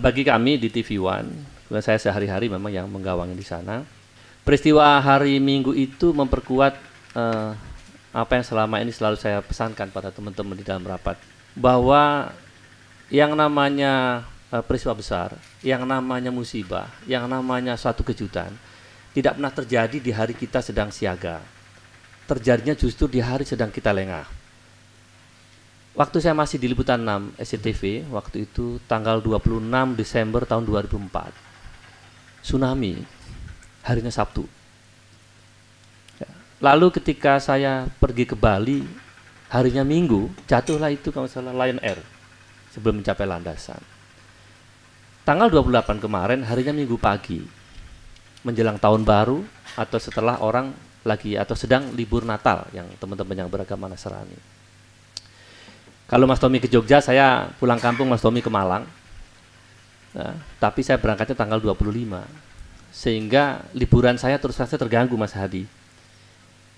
Bagi kami di TV One, saya sehari-hari memang yang menggawangi di sana. Peristiwa hari Minggu itu memperkuat apa yang selama ini selalu saya pesankan pada teman-teman di dalam rapat, bahwa yang namanya peristiwa besar, yang namanya musibah, yang namanya suatu kejutan tidak pernah terjadi di hari kita sedang siaga. Terjadinya justru di hari sedang kita lengah. Waktu saya masih di Liputan 6 SCTV, waktu itu tanggal 26 Desember tahun 2004, tsunami, harinya Sabtu. Lalu ketika saya pergi ke Bali, harinya Minggu, jatuhlah itu kalau salah Lion Air sebelum mencapai landasan. Tanggal 28 kemarin, harinya Minggu pagi, menjelang tahun baru atau setelah orang lagi atau sedang libur Natal, yang teman-teman yang beragama Nasrani. Kalau Mas Tommy ke Jogja, saya pulang kampung, Mas Tommy ke Malang. Nah, tapi saya berangkatnya tanggal 25. Sehingga liburan saya terus saja terganggu, Mas Hadi.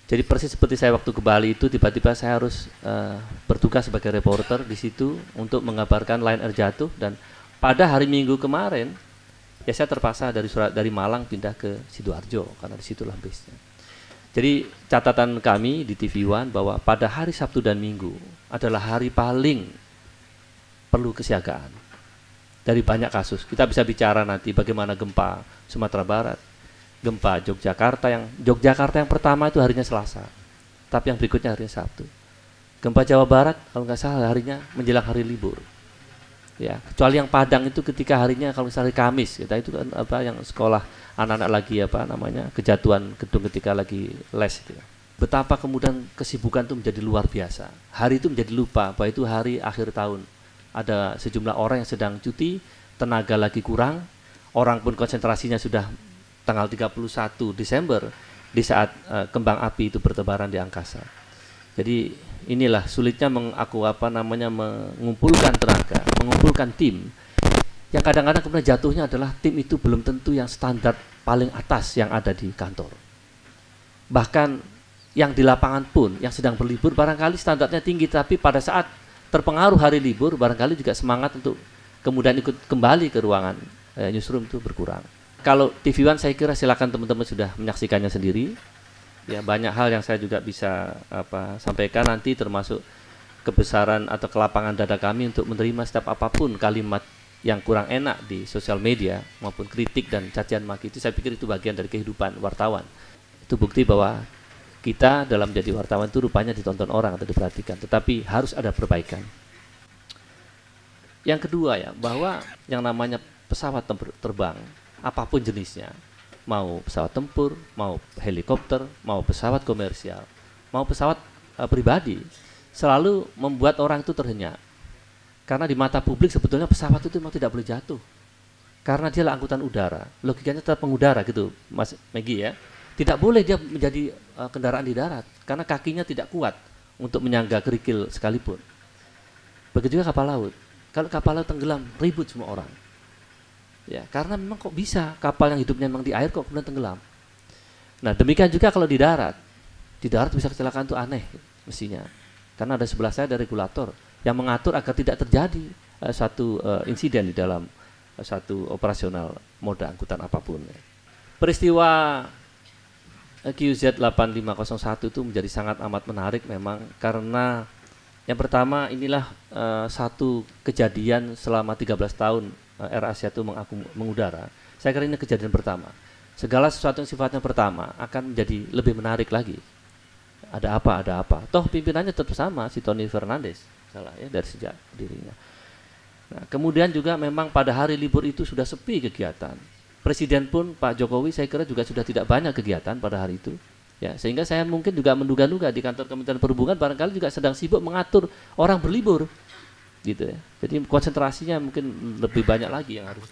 Jadi persis seperti saya waktu ke Bali itu, tiba-tiba saya harus bertugas sebagai reporter di situ untuk mengabarkan Lion Air jatuh. Dan pada hari Minggu kemarin, ya saya terpaksa dari Malang pindah ke Sidoarjo, karena disitulah base-nya. Jadi catatan kami di TV One bahwa pada hari Sabtu dan Minggu adalah hari paling perlu kesiagaan. Dari banyak kasus, kita bisa bicara nanti bagaimana gempa Sumatera Barat, gempa Yogyakarta yang pertama itu harinya Selasa, tapi yang berikutnya harinya Sabtu. Gempa Jawa Barat kalau nggak salah harinya menjelang hari libur. Ya, kecuali yang Padang itu ketika harinya kalau misalnya Kamis, kita itu kan apa yang sekolah anak-anak lagi apa namanya kejatuhan gedung ketika lagi les itu ya. Betapa kemudian kesibukan itu menjadi luar biasa. Hari itu menjadi lupa bahwa itu hari akhir tahun. Ada sejumlah orang yang sedang cuti, tenaga lagi kurang, orang pun konsentrasinya sudah tanggal 31 Desember di saat kembang api itu bertebaran di angkasa. Jadi inilah sulitnya mengumpulkan tenaga, mengumpulkan tim. Yang kadang-kadang kemudian jatuhnya adalah tim itu belum tentu yang standar paling atas yang ada di kantor. Bahkan yang di lapangan pun, yang sedang berlibur barangkali standarnya tinggi, tapi pada saat terpengaruh hari libur barangkali juga semangat untuk kemudian ikut kembali ke ruangan newsroom itu berkurang. Kalau TV One saya kira silakan teman-teman sudah menyaksikannya sendiri. Ya, banyak hal yang saya juga bisa sampaikan nanti, termasuk kebesaran atau kelapangan dada kami untuk menerima setiap apapun kalimat yang kurang enak di sosial media maupun kritik dan cacian maki itu. Saya pikir itu bagian dari kehidupan wartawan. Itu bukti bahwa kita dalam jadi wartawan itu rupanya ditonton orang atau diperhatikan, tetapi harus ada perbaikan. Yang kedua ya, bahwa yang namanya pesawat terbang apapun jenisnya, mau pesawat tempur, mau helikopter, mau pesawat komersial, mau pesawat pribadi, selalu membuat orang itu terhenyak. Karena di mata publik sebetulnya pesawat itu memang tidak boleh jatuh. Karena dia adalah angkutan udara. Logikanya tetap mengudara gitu, Mas Megi ya. Tidak boleh dia menjadi kendaraan di darat, karena kakinya tidak kuat untuk menyangga kerikil sekalipun. Begitu juga kapal laut. Kalau kapal laut tenggelam, ribut semua orang. Ya, karena memang kok bisa kapal yang hidupnya memang di air kok kemudian tenggelam. Nah, demikian juga kalau di darat. Di darat bisa kecelakaan itu aneh mestinya. Karena ada sebelah saya ada regulator yang mengatur agar tidak terjadi satu insiden di dalam satu operasional moda angkutan apapun. Peristiwa QZ 8501 itu menjadi sangat amat menarik memang, karena yang pertama inilah satu kejadian selama 13 tahun Air Asia itu mengudara. Saya kira ini kejadian pertama. Segala sesuatu yang sifatnya pertama akan menjadi lebih menarik lagi. Ada apa. Toh pimpinannya tetap sama, si Tony Fernandes, salah ya, dari sejak dirinya. Nah, kemudian juga memang pada hari libur itu sudah sepi kegiatan. Presiden pun Pak Jokowi saya kira juga sudah tidak banyak kegiatan pada hari itu. Ya, sehingga saya mungkin juga menduga-duga di kantor Kementerian Perhubungan barangkali juga sedang sibuk mengatur orang berlibur. Gitu ya. Jadi konsentrasinya mungkin lebih banyak lagi yang harus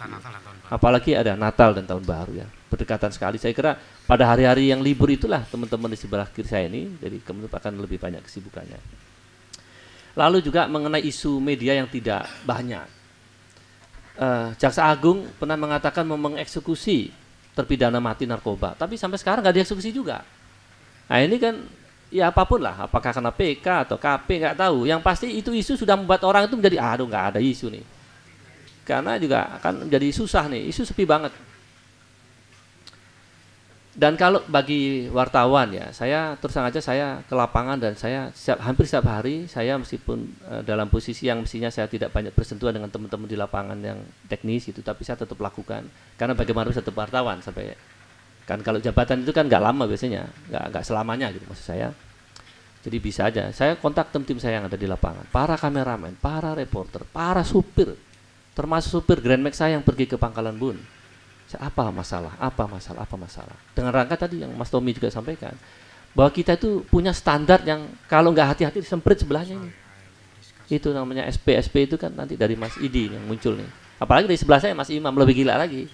apalagi ada Natal dan Tahun Baru ya, berdekatan sekali. Saya kira pada hari-hari yang libur itulah teman-teman di sebelah kiri saya ini, jadi kemudian akan lebih banyak kesibukannya. Lalu juga mengenai isu media yang tidak banyak, Jaksa Agung pernah mengatakan mau mengeksekusi terpidana mati narkoba, tapi sampai sekarang nggak dieksekusi juga. Nah ini kan ya apapun lah, apakah karena PK atau KP nggak tahu. Yang pasti itu isu sudah membuat orang itu menjadi aduh nggak ada isu nih. karena juga akan menjadi susah nih, isu sepi banget. Dan kalau bagi wartawan ya, saya terus terang aja saya ke lapangan dan saya hampir setiap hari saya meskipun dalam posisi yang mestinya saya tidak banyak bersentuhan dengan teman-teman di lapangan yang teknis itu, tapi saya tetap lakukan karena bagaimana tetap wartawan sampai kan kalau jabatan itu kan nggak lama biasanya, nggak selamanya gitu maksud saya. Jadi bisa aja saya kontak tim saya yang ada di lapangan, para kameramen, para reporter, para supir, termasuk supir Grand Max saya yang pergi ke Pangkalan Bun. Apa masalah. Dengan rangka tadi yang Mas Tommy juga sampaikan, bahwa kita itu punya standar yang kalau nggak hati-hati disemprit sebelahnya ini. Itu namanya SP itu kan nanti dari Mas Idi yang muncul nih. Apalagi dari sebelah saya Mas Imam lebih gila lagi.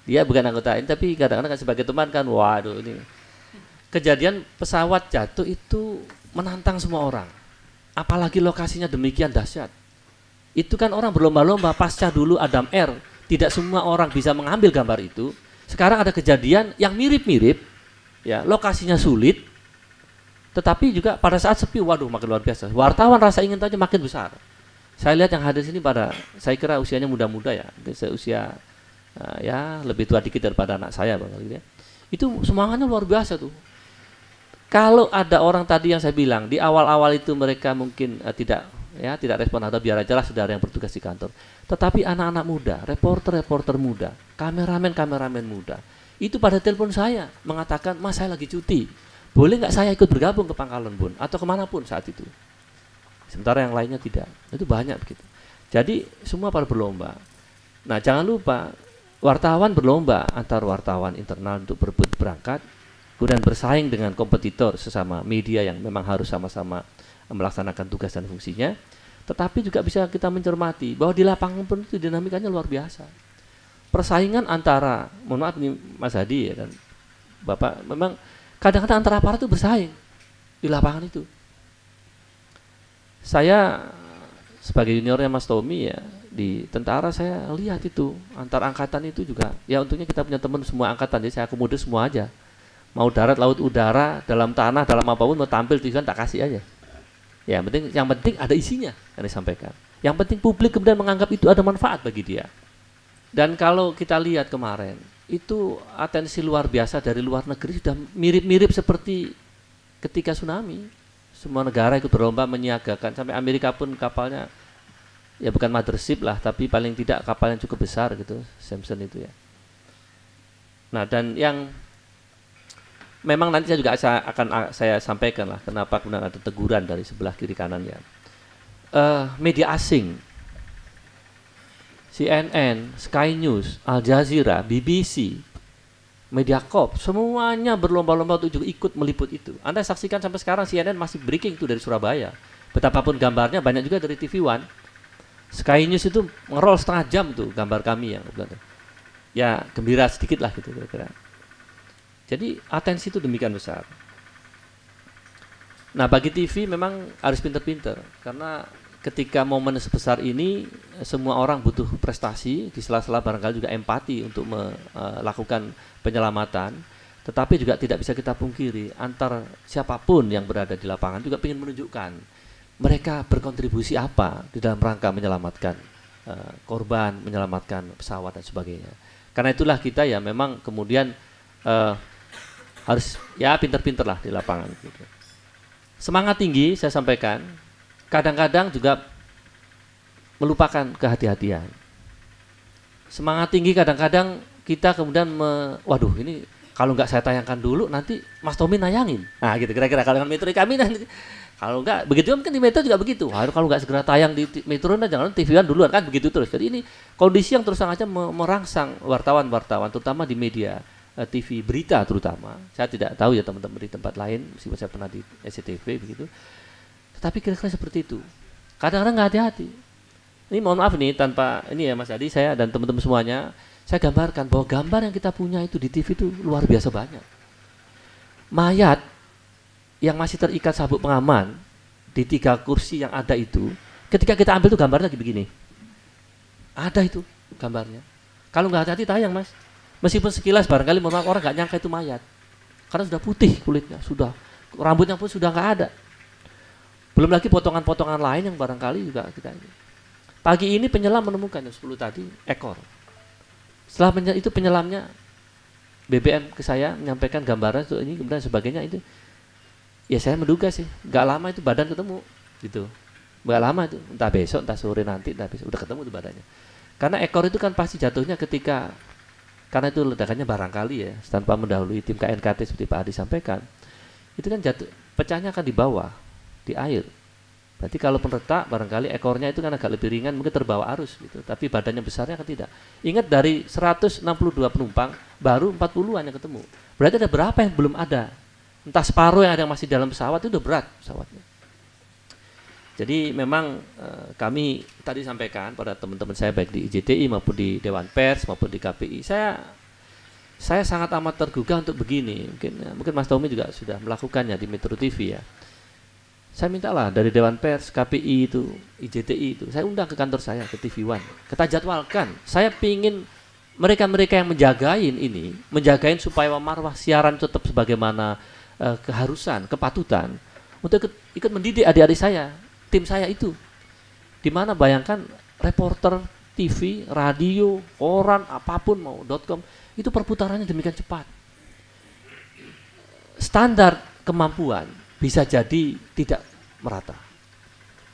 Dia bukan anggota ini, tapi kadang-kadang kan sebagai teman kan, waduh ini. Kejadian pesawat jatuh itu menantang semua orang. Apalagi lokasinya demikian dahsyat. Itu kan orang berlomba-lomba pasca dulu Adam Air. Tidak semua orang bisa mengambil gambar itu. Sekarang ada kejadian yang mirip-mirip, ya lokasinya sulit, tetapi juga pada saat sepi, waduh makin luar biasa. Wartawan rasa ingin tahu makin besar. Saya lihat yang hadir sini pada, saya kira usianya muda-muda ya, seusia ya lebih tua dikit daripada anak saya bang. Itu semangatnya luar biasa tuh. Kalau ada orang tadi yang saya bilang di awal-awal itu mereka mungkin tidak respon atau biar aja lah saudara yang bertugas di kantor. Tetapi anak-anak muda, reporter muda, kameramen muda, itu pada telepon saya mengatakan, Mas saya lagi cuti, boleh nggak saya ikut bergabung ke Pangkalan Bun atau kemanapun saat itu. Sementara yang lainnya tidak. Itu banyak begitu. Jadi semua pada berlomba. Nah jangan lupa wartawan berlomba antar wartawan internal untuk berebut berangkat, kemudian bersaing dengan kompetitor sesama media yang memang harus sama-sama melaksanakan tugas dan fungsinya, tetapi juga bisa kita mencermati bahwa di lapangan pun itu dinamikanya luar biasa. Persaingan antara, mohon maaf nih Mas Hadi ya dan Bapak, memang kadang-kadang antara aparat itu bersaing di lapangan itu. Saya sebagai juniornya Mas Tommy ya di tentara saya lihat itu antar angkatan itu juga ya untungnya kita punya teman semua angkatan jadi saya akomodir semua aja, mau darat, laut, udara, dalam tanah, dalam apapun mau tampil di sana tak kasih aja. Ya, yang penting ada isinya yang disampaikan. Yang penting publik kemudian menganggap itu ada manfaat bagi dia. Dan kalau kita lihat kemarin, itu atensi luar biasa dari luar negeri sudah mirip-mirip seperti ketika tsunami. Semua negara ikut berlomba menyiagakan, sampai Amerika pun kapalnya ya bukan mothership lah, tapi paling tidak kapal yang cukup besar gitu, Samson itu ya. Nah, dan yang memang nanti saya juga akan saya sampaikan lah kenapa kemudian ada teguran dari sebelah kiri kanannya. Media asing, CNN, Sky News, Al Jazeera, BBC, Mediacorp, semuanya berlomba-lomba untuk juga ikut meliput itu. Anda saksikan sampai sekarang CNN masih breaking itu dari Surabaya. Betapapun gambarnya banyak juga dari TV One. Sky News itu ngerol setengah jam tuh gambar kami yang ya gembira sedikit lah gitu kira-kira. Jadi atensi itu demikian besar. Nah bagi TV memang harus pinter-pinter karena ketika momen sebesar ini semua orang butuh prestasi, di sela-sela barangkali juga empati untuk melakukan penyelamatan. Tetapi juga tidak bisa kita pungkiri antar siapapun yang berada di lapangan juga ingin menunjukkan mereka berkontribusi apa di dalam rangka menyelamatkan korban, menyelamatkan pesawat dan sebagainya. Karena itulah kita ya memang kemudian harus ya pinter-pinter lah di lapangan gitu. Semangat tinggi saya sampaikan, kadang-kadang juga melupakan kehati-hatian. Semangat tinggi kadang-kadang kita kemudian waduh ini kalau nggak saya tayangkan dulu nanti Mas Tommy nayangin. Nah gitu kira-kira kalau dengan metode kami nanti kalau nggak begitu mungkin di metode juga begitu. Kalau nggak segera tayang di metode jangan TV-an duluan kan begitu terus. Jadi ini kondisi yang terus saja merangsang wartawan-wartawan terutama di media TV berita terutama. Saya tidak tahu ya teman-teman di tempat lain, meskipun saya pernah di SCTV begitu. Tetapi kira-kira seperti itu. Kadang-kadang nggak hati-hati. Ini mohon maaf nih tanpa ini ya Mas Adi, saya dan teman-teman semuanya, saya gambarkan bahwa gambar yang kita punya itu di TV itu luar biasa banyak. Mayat yang masih terikat sabuk pengaman di 3 kursi yang ada itu, ketika kita ambil tuh gambarnya begini. Ada itu gambarnya. Kalau nggak hati-hati tayang Mas. Meskipun sekilas barangkali orang nggak nyangka itu mayat, karena sudah putih kulitnya, sudah rambutnya pun sudah nggak ada. Belum lagi potongan-potongan lain yang barangkali juga kita ini. Pagi ini penyelam menemukan jam 10 tadi ekor. Setelah itu penyelamnya BBM ke saya menyampaikan gambaran itu ini kemudian sebagainya itu. Ya saya menduga sih, nggak lama itu badan ketemu gitu. Nggak lama itu, entah besok, entah sore nanti, entah besok udah ketemu itu badannya. Karena ekor itu kan pasti jatuhnya ketika, karena itu ledakannya barangkali ya, tanpa mendahului tim KNKT seperti Pak Adi sampaikan, itu kan jatuh, pecahnya akan di bawah, di air. Berarti kalau retak barangkali ekornya itu kan agak lebih ringan, mungkin terbawa arus gitu, tapi badannya besarnya kan tidak. Ingat dari 162 penumpang, baru 40-an yang ketemu. Berarti ada berapa yang belum ada? Entah separuh yang ada yang masih dalam pesawat, itu udah berat pesawatnya. Jadi memang kami tadi sampaikan pada teman-teman saya baik di IJTI maupun di Dewan Pers maupun di KPI, saya sangat amat tergugah untuk begini. Mungkin Mas Tommy juga sudah melakukannya di Metro TV ya. Saya mintalah dari Dewan Pers, KPI itu, IJTI itu, saya undang ke kantor saya, ke TV One. Kita jadwalkan, saya pingin mereka-mereka yang menjagain supaya marwah siaran tetap sebagaimana keharusan, kepatutan, untuk ikut mendidik adik-adik saya, tim saya itu. Dimana bayangkan reporter TV, radio, koran, apapun mau .com, itu perputarannya demikian cepat. Standar kemampuan bisa jadi tidak merata.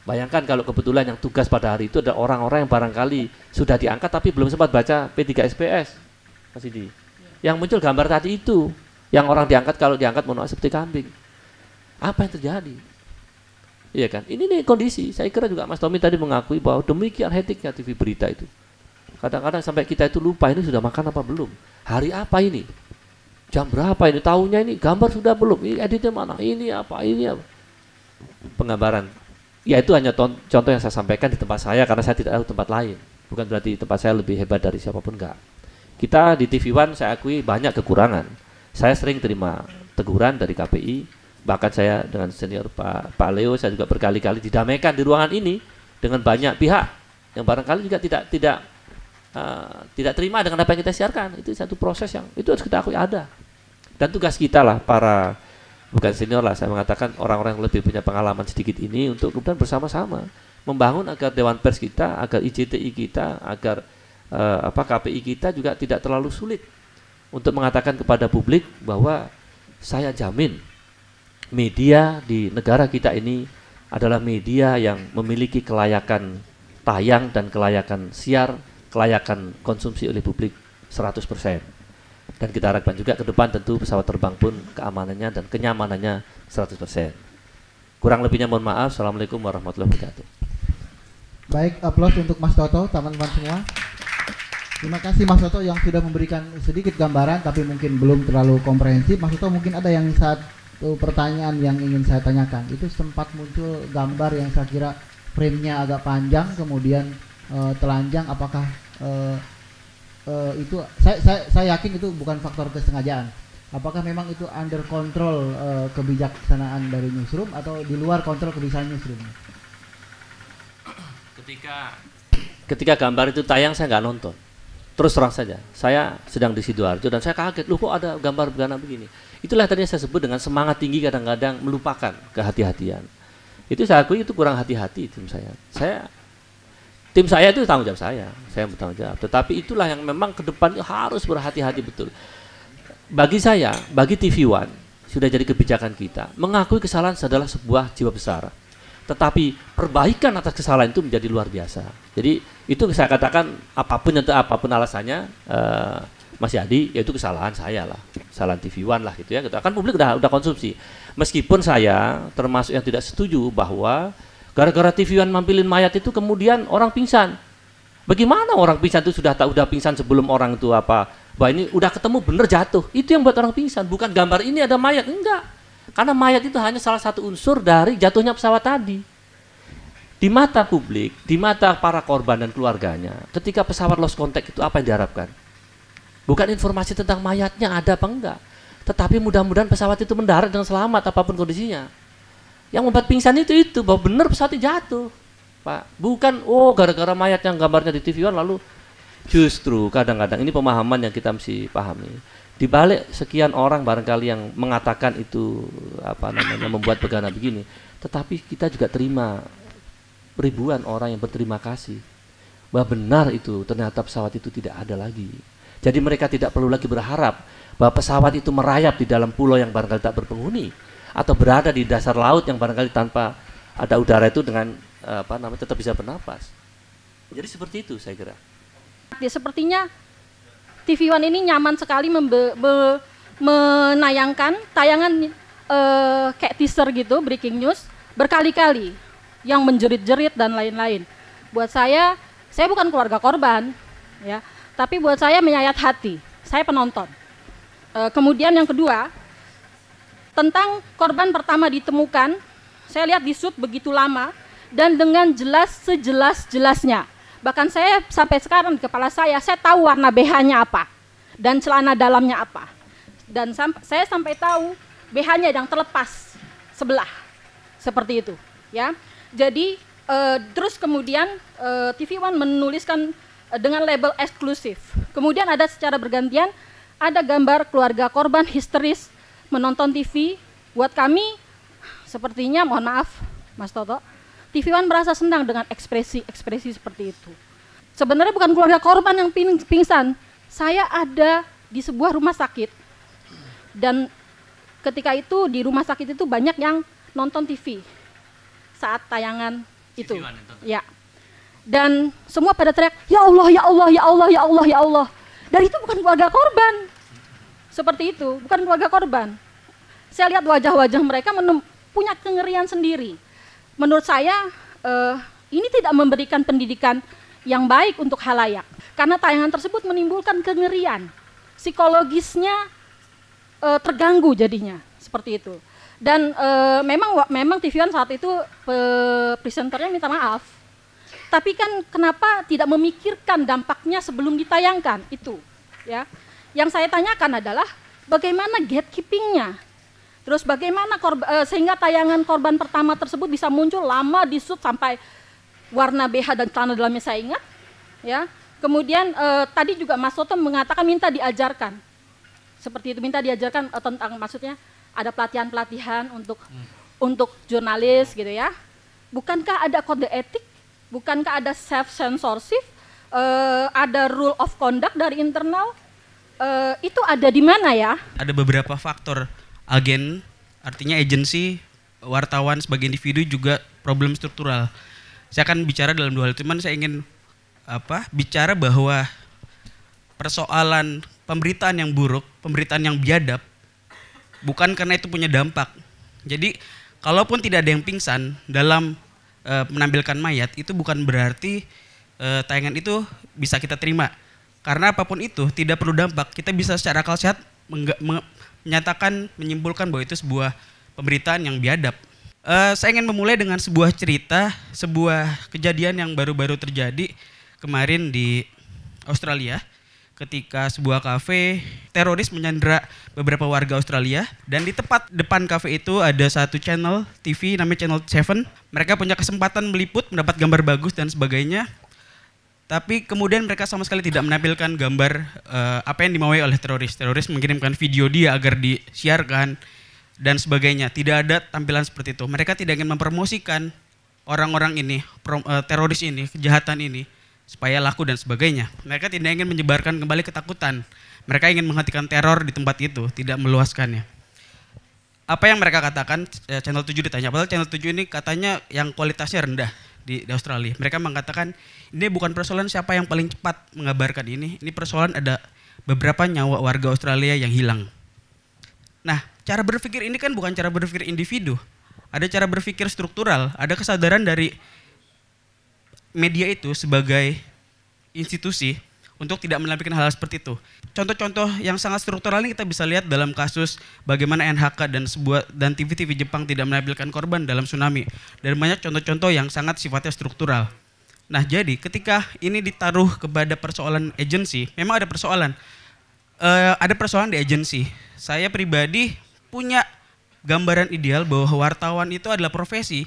Bayangkan kalau kebetulan yang tugas pada hari itu ada orang-orang yang barangkali sudah diangkat tapi belum sempat baca P3SPS, Mas Idi. Yang muncul gambar tadi itu, yang orang diangkat kalau diangkat mohon maaf seperti kambing. Apa yang terjadi? Iya kan? Ini nih kondisi. Saya kira juga Mas Tommy tadi mengakui bahwa demikian hektiknya TV berita itu. Kadang-kadang sampai kita itu lupa ini sudah makan apa belum? Hari apa ini? Jam berapa ini? Tahunya ini gambar sudah belum? Ini editnya mana? Ini apa? Ini apa? Penggambaran. Ya itu hanya contoh yang saya sampaikan di tempat saya karena saya tidak tahu tempat lain. Bukan berarti tempat saya lebih hebat dari siapapun, enggak. Kita di TV One saya akui banyak kekurangan. Saya sering terima teguran dari KPI, bahkan saya dengan senior Pak Leo saya juga berkali-kali didamaikan di ruangan ini dengan banyak pihak yang barangkali juga tidak terima dengan apa yang kita siarkan. Itu satu proses yang itu harus kita akui ada. Dan tugas kita lah para bukan senior lah, saya mengatakan orang-orang yang lebih punya pengalaman sedikit ini untuk kemudian bersama-sama membangun agar Dewan Pers kita, agar IJTI kita, agar KPI kita juga tidak terlalu sulit untuk mengatakan kepada publik bahwa saya jamin media di negara kita ini adalah media yang memiliki kelayakan tayang dan kelayakan siar, kelayakan konsumsi oleh publik 100%. Dan kita harapkan juga ke depan tentu pesawat terbang pun keamanannya dan kenyamanannya 100%. Kurang lebihnya mohon maaf. Assalamualaikum warahmatullahi wabarakatuh. Baik, aplaus untuk Mas Toto, teman-teman semua. Terima kasih Mas Toto yang sudah memberikan sedikit gambaran tapi mungkin belum terlalu komprehensif. Mas Toto, mungkin ada yang satu pertanyaan yang ingin saya tanyakan. Itu sempat muncul gambar yang saya kira frame-nya agak panjang kemudian telanjang. Apakah itu saya yakin itu bukan faktor kesengajaan. Apakah memang itu under kontrol kebijaksanaan dari newsroom atau di luar kontrol kebijaksanaan newsroom? Ketika gambar itu tayang saya nggak nonton. Terus terang saja, saya sedang di Sidoarjo dan saya kaget, loh kok ada gambar begini. Itulah tadi saya sebut dengan semangat tinggi kadang-kadang melupakan kehati-hatian. Itu saya akui itu kurang hati-hati tim saya. Tim saya itu tanggung jawab saya bertanggung jawab. Tetapi itulah yang memang ke depan harus berhati-hati betul. Bagi saya, bagi TV One, sudah jadi kebijakan kita, mengakui kesalahan adalah sebuah jiwa besar. Tetapi perbaikan atas kesalahan itu menjadi luar biasa. Jadi itu saya katakan apapun alasannya, Mas Yadi, yaitu kesalahan saya lah, kesalahan TV One lah gitu ya. Kan publik udah konsumsi. Meskipun saya termasuk yang tidak setuju bahwa gara-gara TV One mampilin mayat itu kemudian orang pingsan. Bagaimana orang pingsan itu sudah pingsan sebelum orang itu bahwa ini udah ketemu bener jatuh. Itu yang buat orang pingsan, bukan gambar ini ada mayat, enggak. Karena mayat itu hanya salah satu unsur dari jatuhnya pesawat tadi. Di mata publik, di mata para korban dan keluarganya, ketika pesawat lost contact itu apa yang diharapkan? Bukan informasi tentang mayatnya ada apa enggak, tetapi mudah-mudahan pesawat itu mendarat dengan selamat apapun kondisinya. Yang membuat pingsan itu bahwa benar pesawatnya jatuh, Pak. Bukan gara-gara mayat yang gambarnya di TV One lalu justru kadang-kadang ini pemahaman yang kita mesti pahami. Di balik sekian orang barangkali yang mengatakan itu membuat begana begini, tetapi kita juga terima ribuan orang yang berterima kasih bahwa benar itu ternyata pesawat itu tidak ada lagi. Jadi mereka tidak perlu lagi berharap bahwa pesawat itu merayap di dalam pulau yang barangkali tak berpenghuni atau berada di dasar laut yang barangkali tanpa ada udara itu dengan tetap bisa bernafas. Jadi seperti itu saya kira. Ya, sepertinya TV One ini nyaman sekali menayangkan tayangan kayak teaser gitu, breaking news berkali-kali yang menjerit-jerit dan lain-lain. Buat saya bukan keluarga korban, ya, tapi buat saya menyayat hati. Saya penonton. Kemudian yang kedua, tentang korban pertama ditemukan, saya lihat di shoot begitu lama dan dengan jelas sejelas-jelasnya. Bahkan saya sampai sekarang di kepala saya tahu warna BH-nya apa dan celana dalamnya apa. Dan saya sampai tahu BH-nya yang terlepas sebelah, seperti itu, ya. Jadi terus kemudian TV One menuliskan dengan label eksklusif. Kemudian ada secara bergantian ada gambar keluarga korban histeris menonton TV. Buat kami sepertinya, mohon maaf Mas Toto, TV One merasa senang dengan ekspresi seperti itu. Sebenarnya bukan keluarga korban yang pingsan. Saya ada di sebuah rumah sakit dan ketika itu di rumah sakit itu banyak yang nonton TV saat tayangan itu. Ya. Dan semua pada teriak, "Ya Allah, ya Allah, ya Allah, ya Allah, ya Allah." Dan itu bukan keluarga korban. Seperti itu, bukan keluarga korban. Saya lihat wajah-wajah mereka punya kengerian sendiri. Menurut saya ini tidak memberikan pendidikan yang baik untuk khalayak, karena tayangan tersebut menimbulkan kengerian, psikologisnya terganggu jadinya, seperti itu. Dan memang TV One saat itu presenternya minta maaf, tapi kan kenapa tidak memikirkan dampaknya sebelum ditayangkan itu, ya? Yang saya tanyakan adalah bagaimana gatekeepingnya. Terus bagaimana sehingga tayangan korban pertama tersebut bisa muncul lama di shoot sampai warna BH dan celana dalamnya saya ingat, ya. Kemudian tadi juga Mas Toto mengatakan minta diajarkan, seperti itu, minta diajarkan tentang, maksudnya ada pelatihan-pelatihan untuk jurnalis gitu ya. Bukankah ada kode etik? Bukankah ada self censorship? Ada rule of conduct dari internal? Itu ada di mana ya? Ada beberapa faktor. Agen, artinya agensi, wartawan sebagai individu juga problem struktural. Saya akan bicara dalam dua hal, cuman saya ingin bicara bahwa persoalan pemberitaan yang buruk, pemberitaan yang biadab, bukan karena itu punya dampak. Jadi, kalaupun tidak ada yang pingsan dalam menampilkan mayat, itu bukan berarti tayangan itu bisa kita terima. Karena apapun itu tidak perlu dampak, kita bisa secara akal sehat menyatakan, menyimpulkan bahwa itu sebuah pemberitaan yang biadab. Saya ingin memulai dengan sebuah cerita, sebuah kejadian yang baru-baru terjadi kemarin di Australia, ketika sebuah kafe teroris menyandera beberapa warga Australia, dan di tepat depan kafe itu ada satu channel TV namanya Channel 7. Mereka punya kesempatan meliput, mendapat gambar bagus dan sebagainya. Tapi kemudian mereka sama sekali tidak menampilkan gambar apa yang dimaui oleh teroris. Teroris mengirimkan video dia agar disiarkan dan sebagainya. Tidak ada tampilan seperti itu. Mereka tidak ingin mempromosikan orang-orang ini, teroris ini, kejahatan ini, supaya laku dan sebagainya. Mereka tidak ingin menyebarkan kembali ketakutan. Mereka ingin menghentikan teror di tempat itu, tidak meluaskannya. Apa yang mereka katakan, Channel 7 ditanya, padahal Channel 7 ini katanya yang kualitasnya rendah di Australia. Mereka mengatakan ini bukan persoalan siapa yang paling cepat mengabarkan ini persoalan ada beberapa nyawa warga Australia yang hilang. Nah, cara berpikir ini kan bukan cara berpikir individu, ada cara berpikir struktural, ada kesadaran dari media itu sebagai institusi untuk tidak menampilkan hal seperti itu. Contoh-contoh yang sangat struktural ini kita bisa lihat dalam kasus bagaimana NHK dan TV-TV Jepang tidak menampilkan korban dalam tsunami. Dan banyak contoh-contoh yang sangat sifatnya struktural. Nah, jadi ketika ini ditaruh kepada persoalan agensi, memang ada persoalan. Ada persoalan di agensi. Saya pribadi punya gambaran ideal bahwa wartawan itu adalah profesi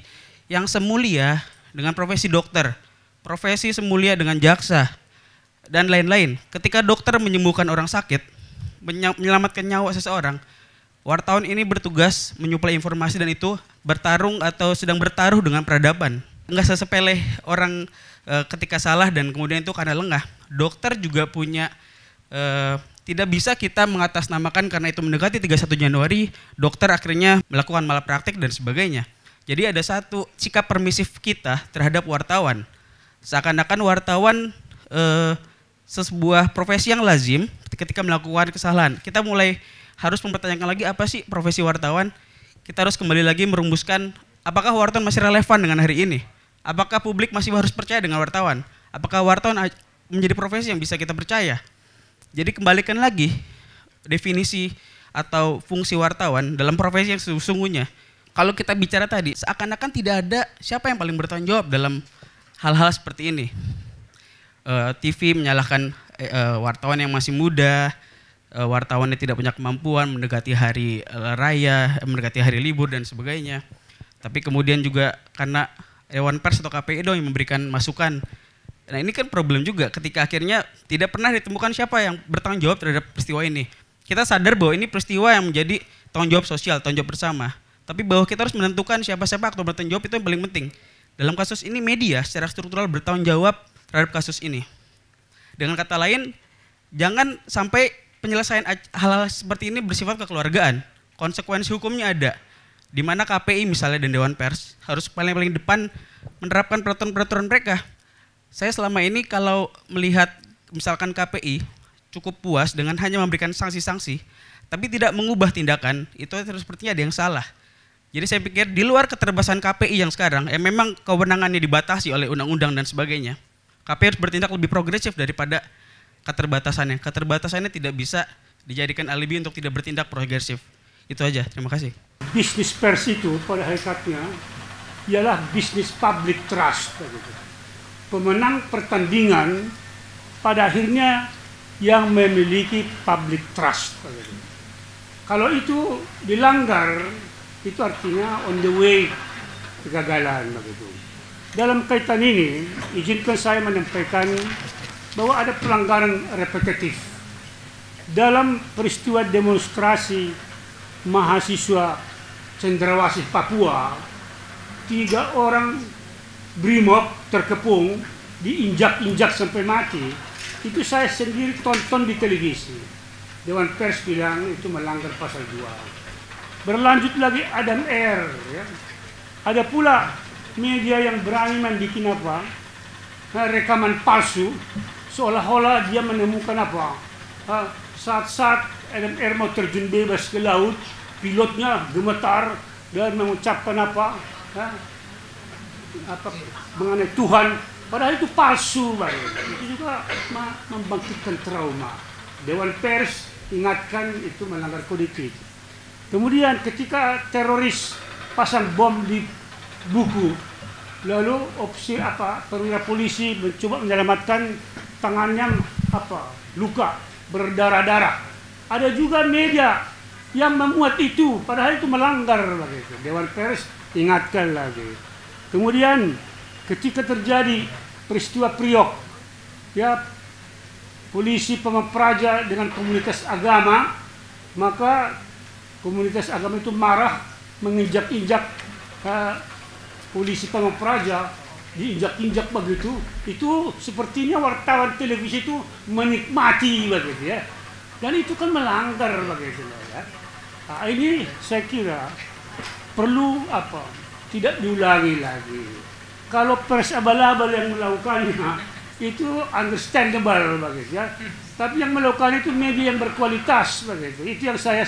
yang semulia dengan profesi dokter, profesi semulia dengan jaksa, dan lain-lain. Ketika dokter menyembuhkan orang sakit, menyelamatkan nyawa seseorang, wartawan ini bertugas menyuplai informasi dan itu bertarung atau sedang bertaruh dengan peradaban. Enggak sesepele orang ketika salah dan kemudian itu karena lengah. Dokter juga punya tidak bisa kita mengatasnamakan karena itu mendekati 31 Januari, dokter akhirnya melakukan malapraktik dan sebagainya. Jadi ada satu sikap permisif kita terhadap wartawan. Seakan-akan wartawan sebuah profesi yang lazim ketika melakukan kesalahan. Kita mulai harus mempertanyakan lagi apa sih profesi wartawan. Kita harus kembali lagi merumuskan apakah wartawan masih relevan dengan hari ini. Apakah publik masih harus percaya dengan wartawan? Apakah wartawan menjadi profesi yang bisa kita percaya? Jadi kembalikan lagi definisi atau fungsi wartawan dalam profesi yang sesungguhnya. Kalau kita bicara tadi, seakan-akan tidak ada siapa yang paling bertanggung jawab dalam hal-hal seperti ini. TV menyalahkan wartawan yang masih muda, wartawan yang tidak punya kemampuan mendekati hari raya, mendekati hari libur dan sebagainya. Tapi kemudian juga karena Dewan Pers atau KPI dong yang memberikan masukan. Nah ini kan problem juga ketika akhirnya tidak pernah ditemukan siapa yang bertanggung jawab terhadap peristiwa ini. Kita sadar bahwa ini peristiwa yang menjadi tanggung jawab sosial, tanggung jawab bersama. Tapi bahwa kita harus menentukan siapa-siapa aktor bertanggung jawab itu yang paling penting. Dalam kasus ini media secara struktural bertanggung jawab terhadap kasus ini. Dengan kata lain, jangan sampai penyelesaian hal-hal seperti ini bersifat kekeluargaan. Konsekuensi hukumnya ada. Di mana KPI misalnya dan Dewan Pers harus paling depan menerapkan peraturan-peraturan mereka. Saya selama ini kalau melihat misalkan KPI cukup puas dengan hanya memberikan sanksi-sanksi, tapi tidak mengubah tindakan, itu sepertinya ada yang salah. Jadi saya pikir di luar keterbatasan KPI yang sekarang, yang memang kewenangannya dibatasi oleh undang-undang dan sebagainya, KPI harus bertindak lebih progresif daripada keterbatasannya. Keterbatasannya tidak bisa dijadikan alibi untuk tidak bertindak progresif. Itu aja, terima kasih. Bisnis pers itu pada hakikatnya ialah bisnis public trust. Pemenang pertandingan pada akhirnya yang memiliki public trust. Kalau itu dilanggar, itu artinya on the way kegagalan. Dalam kaitan ini, izinkan saya menyampaikan bahwa ada pelanggaran repetitif. Dalam peristiwa demonstrasi mahasiswa Cendrawasih Papua, 3 orang Brimob terkepung, diinjak-injak sampai mati. Itu saya sendiri tonton di televisi. Dewan Pers bilang itu melanggar pasal 2. Berlanjut lagi Adam Air. Ya. Ada pula media yang berani membuat apa? Rekaman palsu, seolah-olah dia menemukan apa? Saat-saat Adam Air mau terjun bebas ke laut, pilotnya gemetar dan mengucapkan apa mengenai Tuhan, padahal itu palsu. Itu juga membangkitkan trauma. Dewan Pers ingatkan itu melanggar kode etik. Kemudian ketika teroris pasang bom di buku, lalu perwira polisi mencoba menyelamatkan tangannya luka berdarah-darah. Ada juga media yang memuat itu, padahal itu melanggar. Dewan Pers ingatkan lagi. Kemudian ketika terjadi peristiwa Priok, ya polisi Pamong Praja dengan komunitas agama, maka komunitas agama itu marah, menginjak-injak polisi Pamong Praja, diinjak-injak begitu. Itu sepertinya wartawan televisi itu menikmati begitu ya. Dan itu kan melanggar begitu ya. Nah, ini saya kira perlu tidak diulangi lagi. Kalau pers abal-abal yang melakukannya itu understandable begitu ya. Tapi yang melakukan itu media yang berkualitas begitu. Itu yang saya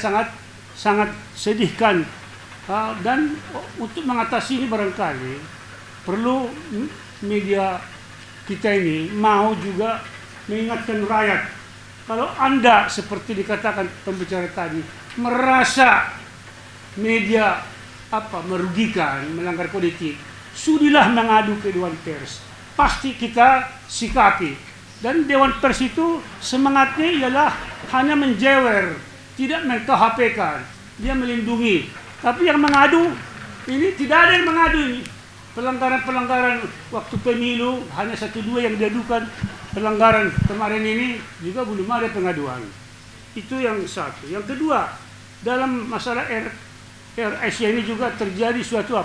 sangat sedihkan. Dan untuk mengatasi ini barangkali perlu media kita ini mau juga mengingatkan rakyat. Kalau Anda seperti dikatakan pembicara tadi merasa media merugikan, melanggar kode etik, sudilah mengadu ke Dewan Pers. Pasti kita sikapi. Dan Dewan Pers itu semangatnya ialah hanya menjewer, tidak meng-KHP-kan. Dia melindungi. Tapi yang mengadu, ini tidak ada yang mengadu ini. Pelanggaran-pelanggaran waktu pemilu, hanya 1-2 yang diadukan. Pelanggaran kemarin ini juga belum ada pengaduan. Itu yang satu. Yang kedua, dalam masalah Asia ini juga terjadi suatu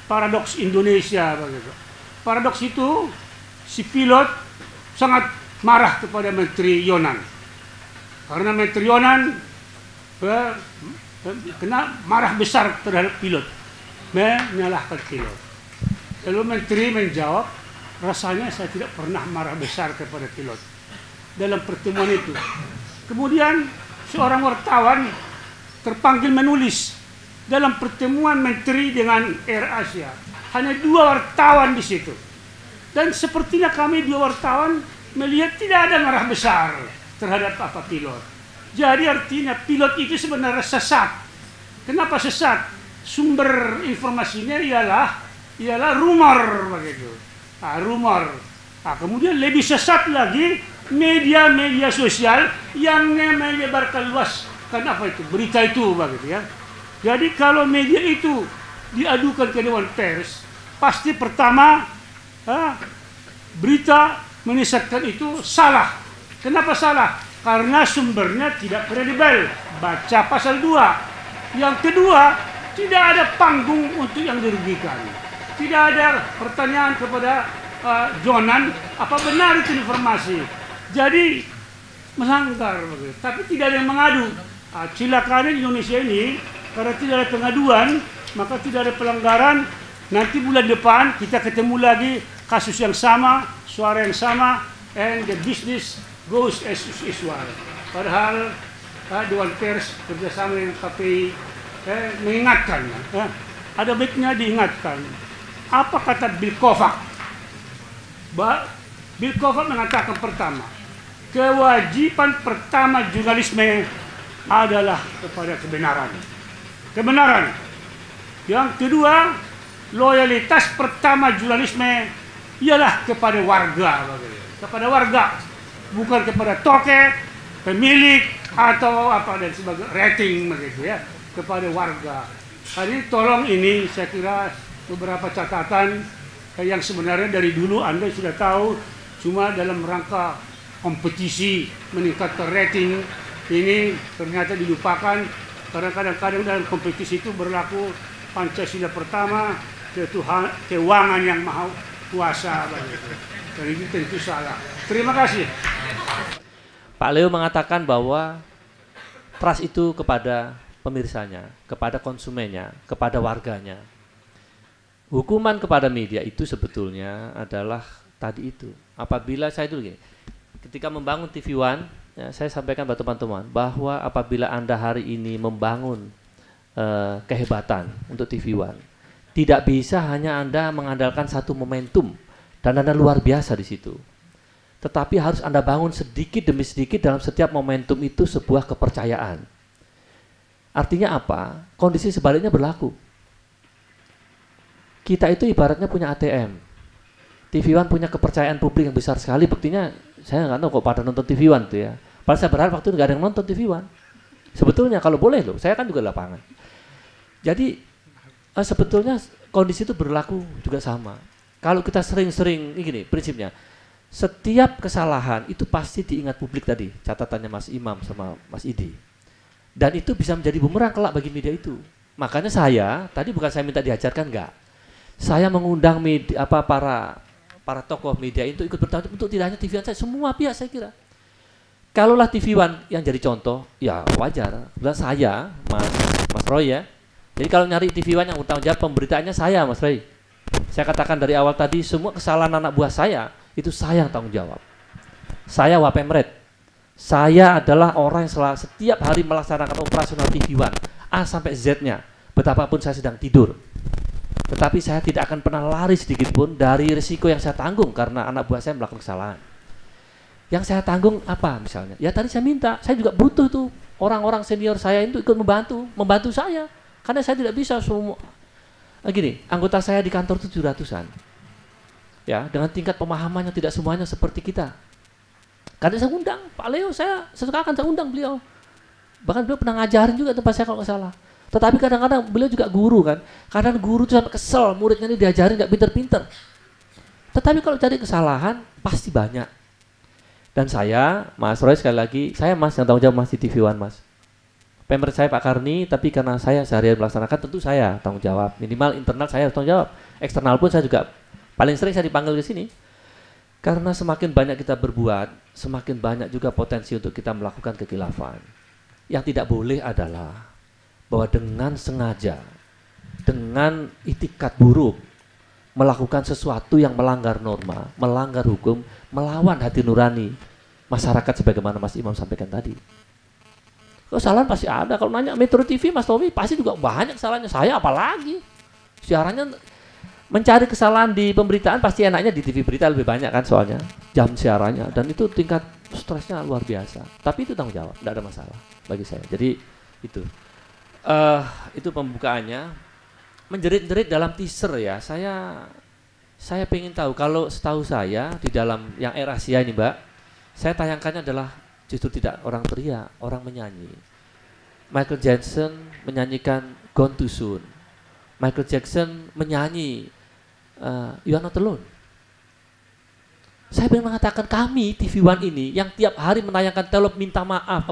paradoks Indonesia begitu. Paradoks itu si pilot sangat marah kepada Menteri Yonan. Karena Menteri Yonan kena marah besar terhadap pilot, menyalahkan pilot. Lalu Menteri menjawab, rasanya saya tidak pernah marah besar kepada pilot dalam pertemuan itu. Kemudian seorang wartawan terpanggil menulis dalam pertemuan Menteri dengan Air Asia. Hanya 2 wartawan di situ. Dan sepertinya kami 2 wartawan melihat tidak ada marah besar terhadap pilot. Jadi artinya pilot itu sebenarnya sesat. Kenapa sesat? Sumber informasinya ialah rumor begitu. Rumor. Kemudian lebih sesat lagi media-media sosial yang menyebarkan luaskan berita itu begitu ya. Jadi kalau media itu diadukan ke Dewan Pers, pasti pertama berita menyesatkan itu salah. Kenapa salah? Karena sumbernya tidak kredibel. Baca pasal 2. Yang kedua, tidak ada panggung untuk yang dirugikan. Tidak ada pertanyaan kepada Jonan, apa benar itu informasi. Jadi melanggar begitu. Tapi tidak ada yang mengadu. Cilakanya di Indonesia ini, karena tidak ada pengaduan, maka tidak ada pelanggaran. Nanti bulan depan kita ketemu lagi kasus yang sama, suara yang sama, and the business goes as usual. Padahal Dewan Pers kerjasama dengan KPI mengingatkan, ada baiknya diingatkan. Apa kata Bill Kovac? Bill Kovac mengatakan pertama, kewajiban pertama jurnalisme adalah kepada kebenaran. Kebenaran. Yang kedua, loyalitas pertama jurnalisme ialah kepada warga. Kepada warga. Bukan kepada toke, pemilik, atau dan sebagainya, rating begitu ya. Kepada warga. Jadi tolong ini saya kira beberapa catatan yang sebenarnya dari dulu Anda sudah tahu, cuma dalam rangka kompetisi meningkatkan rating ini ternyata dilupakan. Karena kadang-kadang dalam kompetisi itu berlaku Pancasila pertama, keuangan yang maha kuasa begitu. Dan itu tentu salah. Terima kasih. Pak Leo mengatakan bahwa trust itu kepada pemirsanya, kepada konsumennya, kepada warganya. Hukuman kepada media itu sebetulnya adalah tadi itu. Apabila saya dulu gini, ketika membangun TV One, ya, saya sampaikan kepada teman-teman bahwa apabila Anda hari ini membangun kehebatan untuk TV One, tidak bisa hanya Anda mengandalkan satu momentum dan Anda luar biasa di situ. Tetapi harus Anda bangun sedikit demi sedikit dalam setiap momentum itu sebuah kepercayaan. Artinya apa? Kondisi sebaliknya berlaku. Kita itu ibaratnya punya ATM. TV One punya kepercayaan publik yang besar sekali. Buktinya saya nggak tahu kok pada nonton TV One tuh ya. Padahal saya berharap waktu itu nggak ada yang nonton TV One. Sebetulnya kalau boleh loh, saya kan juga lapangan. Jadi sebetulnya kondisi itu berlaku juga sama. Kalau kita sering-sering, ini gini prinsipnya, setiap kesalahan itu pasti diingat publik tadi, catatannya Mas Imam sama Mas Idi. Dan itu bisa menjadi bumerang kelak bagi media itu. Makanya saya, tadi bukan saya minta diajarkan, enggak. Saya mengundang media, para tokoh media itu ikut bertanggung jawab untuk tidak hanya TV One saya, semua pihak saya kira. Kalaulah TV One yang jadi contoh, ya wajar. Kebetulan saya, Mas Roy ya. Jadi kalau nyari TV One yang bertanggung jawab pemberitaannya saya, Mas Roy. Saya katakan dari awal tadi, semua kesalahan anak buah saya, itu saya yang tanggung jawab. Saya Wapemret. Saya adalah orang yang setiap hari melaksanakan operasional TV One, A sampai Z-nya, betapapun saya sedang tidur. Tetapi saya tidak akan pernah lari sedikit pun dari risiko yang saya tanggung karena anak buah saya melakukan kesalahan. Yang saya tanggung apa misalnya? Ya tadi saya minta, saya juga butuh tuh orang-orang senior saya itu ikut membantu saya. Karena saya tidak bisa semua. Gini, anggota saya di kantor itu 700-an. Ya, dengan tingkat pemahamannya tidak semuanya seperti kita. Karena saya undang Pak Leo, saya sesukakan saya undang beliau. Bahkan beliau pernah ngajarin juga tempat saya kalau nggak salah. Tetapi kadang-kadang beliau juga guru kan. Kadang guru itu sampai kesel, muridnya ini diajarin nggak pinter-pinter. Tetapi kalau cari kesalahan pasti banyak. Dan saya, Mas Roy sekali lagi, saya Mas yang tanggung jawab Mas di TV One Mas. Pemret saya Pak Karni, tapi karena saya seharian melaksanakan tentu saya tanggung jawab. Minimal internal saya tanggung jawab. Eksternal pun saya juga paling sering saya dipanggil ke sini. Karena semakin banyak kita berbuat, semakin banyak juga potensi untuk kita melakukan kekhilafan. Yang tidak boleh adalah bahwa dengan sengaja, dengan itikat buruk, melakukan sesuatu yang melanggar norma, melanggar hukum, melawan hati nurani masyarakat sebagaimana Mas Imam sampaikan tadi. Kesalahan pasti ada. Kalau nanya Metro TV, Mas Tommy pasti juga banyak kesalahannya. Saya apalagi. Siarannya mencari kesalahan di pemberitaan pasti enaknya di TV berita lebih banyak kan soalnya jam siarannya, dan itu tingkat stresnya luar biasa. Tapi itu tanggung jawab, tidak ada masalah bagi saya. Jadi itu pembukaannya. Menjerit-jerit dalam teaser ya. Saya pengen tahu, kalau setahu saya di dalam yang Air Asia ini Mbak, saya tayangkannya adalah justru tidak orang teriak, orang menyanyi. Michael Jackson menyanyikan Gone Too Soon. Michael Jackson menyanyi You Are Not Alone. Saya ingin mengatakan kami TV One ini yang tiap hari menayangkan telop minta maaf,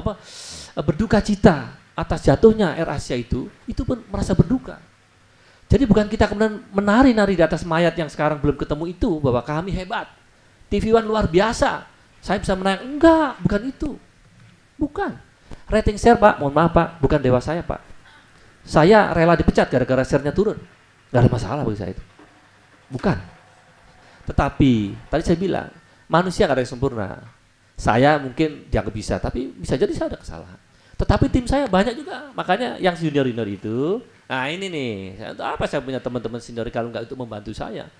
berduka cita atas jatuhnya Air Asia itu pun merasa berduka. Jadi bukan kita kemudian menari-nari di atas mayat yang sekarang belum ketemu itu bahwa kami hebat, TV One luar biasa, saya bisa menayang. Enggak, bukan itu. Bukan. Rating share Pak, mohon maaf Pak, bukan dewa saya Pak. Saya rela dipecat gara-gara share-nya turun. Gak ada masalah bagi saya itu. Bukan. Tetapi, tadi saya bilang, manusia gak ada yang sempurna. Saya mungkin dianggap bisa, tapi bisa jadi saya ada kesalahan. Tetapi tim saya banyak juga, makanya yang junior-junior itu, nah ini nih, apa saya punya teman-teman senior kalau enggak untuk membantu saya.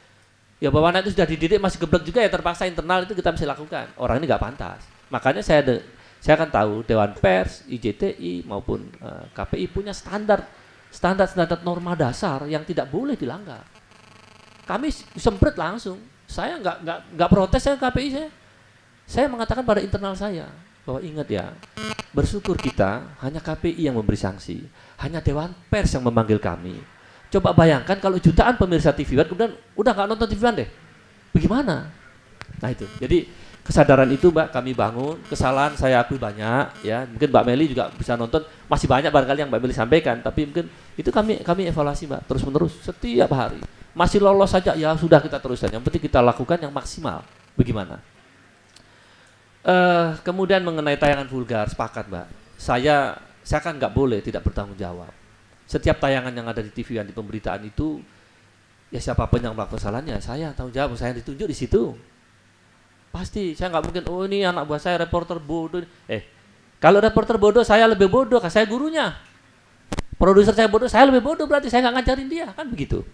Ya bahwa anak itu sudah dididik masih geblek juga ya, terpaksa internal itu kita bisa lakukan. Orang ini nggak pantas. Makanya saya akan tahu Dewan Pers, IJTI maupun KPI punya standar norma dasar yang tidak boleh dilanggar. Kami semprit langsung. Saya nggak protes saya KPI saya mengatakan pada internal saya bahwa ingat ya, bersyukur kita hanya KPI yang memberi sanksi, hanya Dewan Pers yang memanggil kami. Coba bayangkan kalau jutaan pemirsa TV One kemudian udah nggak nonton TV One deh, bagaimana? Nah itu, jadi kesadaran itu Mbak kami bangun. Kesalahan saya akui banyak ya, mungkin Mbak Meli juga bisa nonton, masih banyak barangkali yang Mbak Meli sampaikan, tapi mungkin itu kami evaluasi Mbak terus menerus setiap hari. Masih lolos saja ya sudah kita teruskan, yang penting kita lakukan yang maksimal. Bagaimana? Kemudian mengenai tayangan vulgar, sepakat Mbak. Saya kan nggak boleh tidak bertanggung jawab. Setiap tayangan yang ada di TV yang di pemberitaan itu, ya siapapun yang melakukan kesalahannya, saya tanggung jawab, saya ditunjuk di situ. Pasti, saya nggak mungkin, oh ini anak buah saya reporter bodoh. Kalau reporter bodoh, saya lebih bodoh, saya gurunya. Produser saya bodoh, saya lebih bodoh, berarti saya nggak ngajarin dia, kan begitu.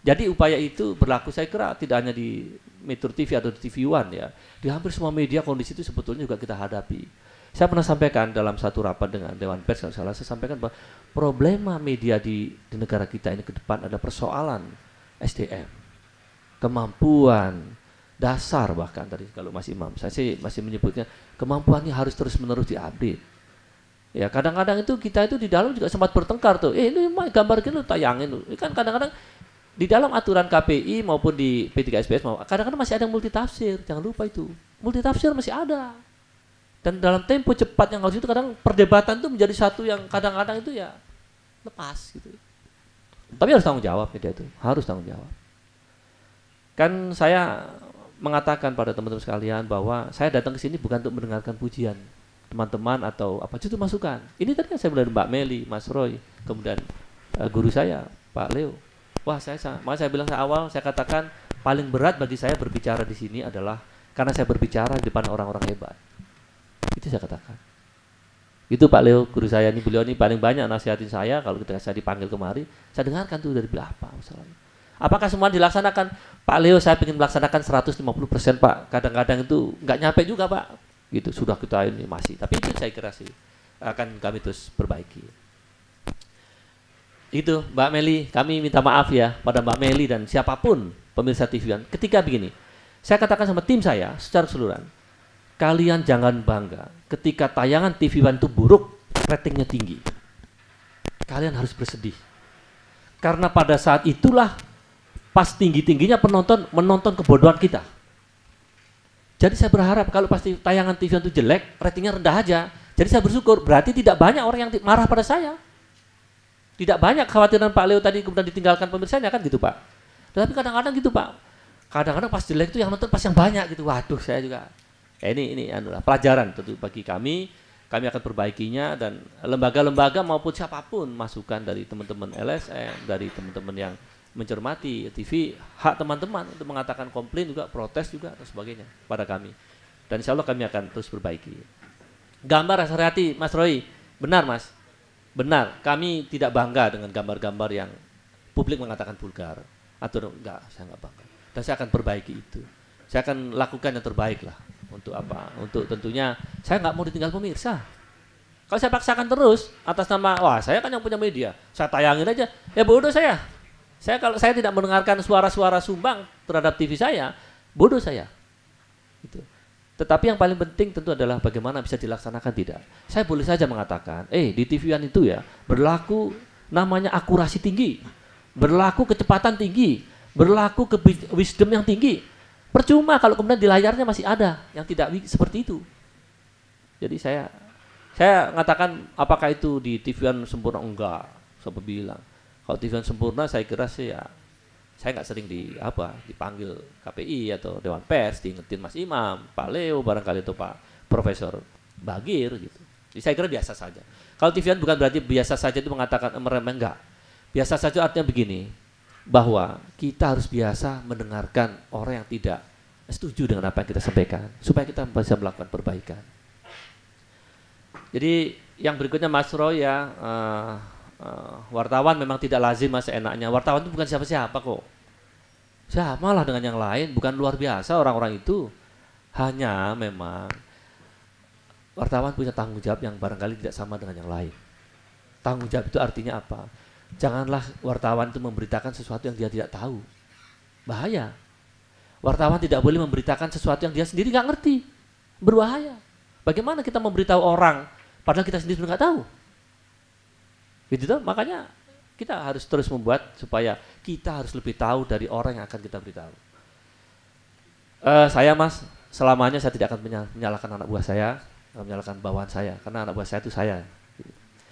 Jadi upaya itu berlaku saya kira tidak hanya di Metro TV atau di TV One ya. Di hampir semua media kondisi itu sebetulnya juga kita hadapi. Saya pernah sampaikan dalam satu rapat dengan Dewan Pers, kalau salah saya sampaikan bahwa problema media di negara kita ini ke depan ada persoalan SDM, kemampuan dasar, bahkan tadi kalau Mas Imam, saya sih masih menyebutnya kemampuannya harus terus-menerus diupdate. Ya kadang-kadang itu kita itu di dalam juga sempat bertengkar tuh, ini gambar gini tayangin, ini kan kadang-kadang di dalam aturan KPI maupun di P3SPS kadang-kadang masih ada yang multitafsir, jangan lupa itu. Multitafsir masih ada. Dan dalam tempo cepat yang harus itu kadang perdebatan itu menjadi satu yang kadang-kadang itu ya lepas gitu. Tapi harus tanggung jawab media itu, harus tanggung jawab. Kan saya mengatakan pada teman-teman sekalian bahwa saya datang ke sini bukan untuk mendengarkan pujian teman-teman atau apa, justru masukan. Ini tadi kan saya mulai dari Mbak Meli, Mas Roy, kemudian guru saya Pak Leo. Wah, makanya saya bilang awal saya katakan paling berat bagi saya berbicara di sini adalah karena saya berbicara di depan orang-orang hebat. Itu saya katakan. Itu Pak Leo, guru saya ini, beliau ini paling banyak nasihatin saya kalau ketika saya dipanggil kemari, saya dengarkan tuh dari apa masalahnya. Apakah semua dilaksanakan? Pak Leo, saya ingin melaksanakan 150% Pak. Kadang-kadang itu nggak nyampe juga Pak. Gitu, sudah kita ini masih. Tapi itu saya kira sih akan kami terus perbaiki. Itu Mbak Meli, kami minta maaf ya pada Mbak Meli dan siapapun pemirsa TV One. Ketika begini, saya katakan sama tim saya secara keseluruhan, kalian jangan bangga ketika tayangan TV One itu buruk, ratingnya tinggi. Kalian harus bersedih. Karena pada saat itulah pas tinggi-tingginya penonton menonton kebodohan kita. Jadi saya berharap kalau pasti tayangan TV One itu jelek, ratingnya rendah aja. Jadi saya bersyukur, berarti tidak banyak orang yang marah pada saya. Tidak banyak kekhawatiran Pak Leo tadi kemudian ditinggalkan pemirsanya kan gitu Pak. Tetapi kadang-kadang gitu Pak. Kadang-kadang pas jelek itu yang nonton pas yang banyak gitu. Waduh, saya juga ini adalah pelajaran tentu bagi kami. Kami akan perbaikinya, dan lembaga-lembaga maupun siapapun masukan dari teman-teman LSM, dari teman-teman yang mencermati TV, hak teman-teman untuk mengatakan komplain juga, protes juga dan sebagainya pada kami. Dan insya Allah kami akan terus perbaiki. Gambar hati, Mas Roy, benar Mas, benar. Kami tidak bangga dengan gambar-gambar yang publik mengatakan vulgar atau enggak, saya enggak bangga. Dan saya akan perbaiki itu. Saya akan lakukan yang terbaik lah. Untuk apa? Untuk tentunya saya nggak mau ditinggal pemirsa. Kalau saya paksakan terus atas nama, wah saya kan yang punya media, saya tayangin aja, ya bodoh saya. Kalau saya tidak mendengarkan suara-suara sumbang terhadap TV saya, bodoh saya. Gitu. Tetapi yang paling penting tentu adalah bagaimana bisa dilaksanakan tidak. Saya boleh saja mengatakan, di TV-an itu ya berlaku namanya akurasi tinggi, berlaku kecepatan tinggi, berlaku wisdom yang tinggi. Percuma kalau kemudian di layarnya masih ada yang tidak seperti itu. Jadi saya mengatakan apakah itu di TV-an sempurna? Enggak, saya bilang. Kalau TV-an sempurna saya kira sih ya, saya nggak sering dipanggil KPI atau Dewan Pers, diingetin Mas Imam, Pak Leo barangkali itu Pak Profesor Bagir gitu. Jadi saya kira biasa saja. Kalau TV-an bukan berarti biasa saja itu mengatakan meremeh, enggak. Biasa saja artinya begini, bahwa kita harus biasa mendengarkan orang yang tidak setuju dengan apa yang kita sampaikan supaya kita bisa melakukan perbaikan. Jadi yang berikutnya Mas Roy ya, wartawan memang tidak lazim Mas enaknya. Wartawan itu bukan siapa-siapa kok. Samalah dengan yang lain, bukan luar biasa orang-orang itu. Hanya memang wartawan punya tanggung jawab yang barangkali tidak sama dengan yang lain. Tanggung jawab itu artinya apa? Janganlah wartawan itu memberitakan sesuatu yang dia tidak tahu. Bahaya. Wartawan tidak boleh memberitakan sesuatu yang dia sendiri nggak ngerti. Berbahaya. Bagaimana kita memberitahu orang padahal kita sendiri nggak tahu? Gitu toh? Makanya kita harus terus membuat supaya kita harus lebih tahu dari orang yang akan kita beritahu. Saya Mas, selamanya saya tidak akan menyalahkan anak buah saya, menyalahkan bawahan saya, karena anak buah saya itu saya.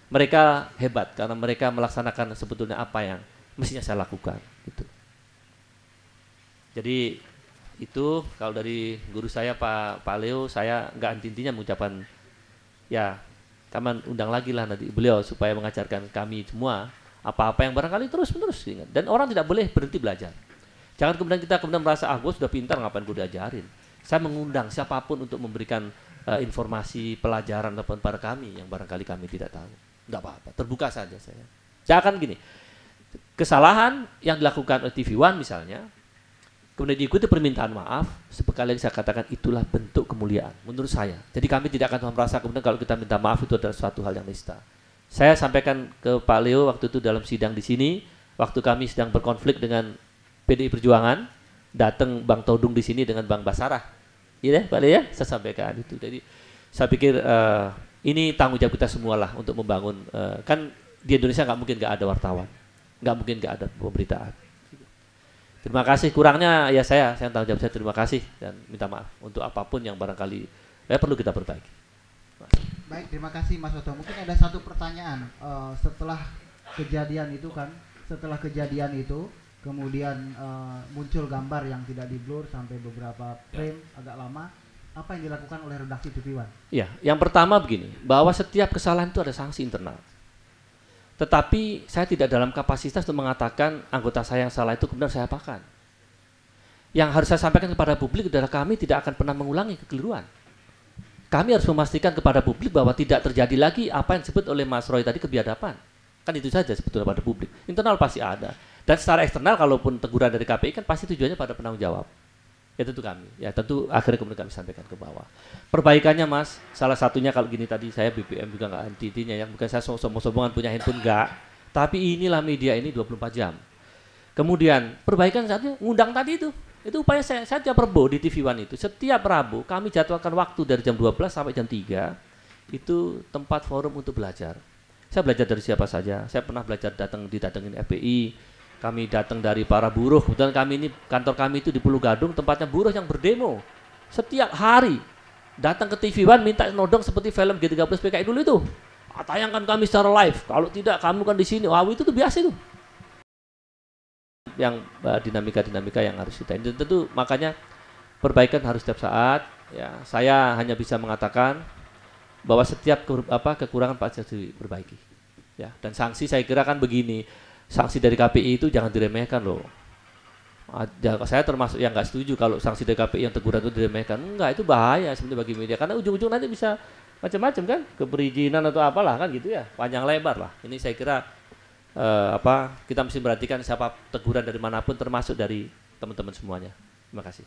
Mereka hebat karena mereka melaksanakan sebetulnya apa yang mestinya saya lakukan. Gitu. Jadi itu kalau dari guru saya Pak Leo, saya nggak henti-hentinya mengucapkan ya, taman undang lagi lah nanti beliau supaya mengajarkan kami semua apa-apa yang barangkali terus-menerus ingat. Dan orang tidak boleh berhenti belajar. Jangan kemudian kita merasa gue sudah pintar ngapain gue diajarin. Saya mengundang siapapun untuk memberikan informasi pelajaran kepada kami yang barangkali kami tidak tahu. Enggak apa-apa, terbuka saja saya. Jangan gini, kesalahan yang dilakukan oleh TV One misalnya, kemudian diikuti permintaan maaf, sekali lagi saya katakan itulah bentuk kemuliaan menurut saya. Jadi kami tidak akan merasa kemudian kalau kita minta maaf itu adalah suatu hal yang nista. Saya sampaikan ke Pak Leo waktu itu dalam sidang di sini, waktu kami sedang berkonflik dengan PDI Perjuangan, datang Bang Todung di sini dengan Bang Basarah. Iya Pak Leo ya, saya sampaikan itu. Jadi saya pikir ini tanggung jawab kita semua lah untuk membangun, kan di Indonesia nggak mungkin nggak ada wartawan, nggak mungkin nggak ada pemberitaan. Terima kasih, kurangnya ya saya tanggung jawab saya terima kasih dan minta maaf untuk apapun yang barangkali perlu kita perbaiki. Baik, terima kasih Mas Oto. Mungkin ada satu pertanyaan setelah kejadian itu kan, kemudian muncul gambar yang tidak di blur sampai beberapa frame agak lama. Apa yang dilakukan oleh redaksi TV One? Ya, yang pertama begini, bahwa setiap kesalahan itu ada sanksi internal. Tetapi saya tidak dalam kapasitas untuk mengatakan anggota saya yang salah itu kemudian saya apakan. Yang harus saya sampaikan kepada publik adalah kami tidak akan pernah mengulangi kekeliruan. Kami harus memastikan kepada publik bahwa tidak terjadi lagi apa yang disebut oleh Mas Roy tadi kebiadaban. Kan itu saja sebetulnya pada publik. Internal pasti ada. Dan secara eksternal kalaupun teguran dari KPI kan pasti tujuannya pada penanggung jawab. Ya tentu kami, ya tentu akhirnya kemudian kami sampaikan ke bawah. Perbaikannya Mas, salah satunya kalau gini tadi saya BBM juga nggak henti-hentinya ya, bukan saya sombong-sombongan punya handphone enggak, tapi inilah media ini 24 jam. Kemudian perbaikan saatnya ngundang tadi itu upaya saya tiap Rabu di TV One itu, setiap Rabu kami jadwalkan waktu dari jam 12 sampai jam 3, itu tempat forum untuk belajar. Saya belajar dari siapa saja, saya pernah belajar didatengin FPI, kami datang dari para buruh, kebetulan kami ini, kantor kami itu di Pulau Gadung, tempatnya buruh yang berdemo. Setiap hari, datang ke TV One minta nodong seperti film G13 PKI dulu itu. Tayangkan kami secara live, kalau tidak kamu kan di sini, wah itu tuh biasa itu. yang dinamika-dinamika yang harus kita ini. Tentu makanya perbaikan harus setiap saat. Ya, saya hanya bisa mengatakan bahwa setiap kekurangan pasti harus diperbaiki. Ya, dan sanksi saya kira kan begini, sanksi dari KPI itu jangan diremehkan loh. Saya termasuk yang nggak setuju kalau sanksi dari KPI yang teguran itu diremehkan. Enggak, itu bahaya sebenarnya bagi media karena ujung-ujung nanti bisa macam-macam kan, keperizinan atau apalah kan gitu ya, panjang lebar lah. Ini saya kira kita mesti perhatikan siapa teguran dari manapun termasuk dari teman-teman semuanya. Terima kasih.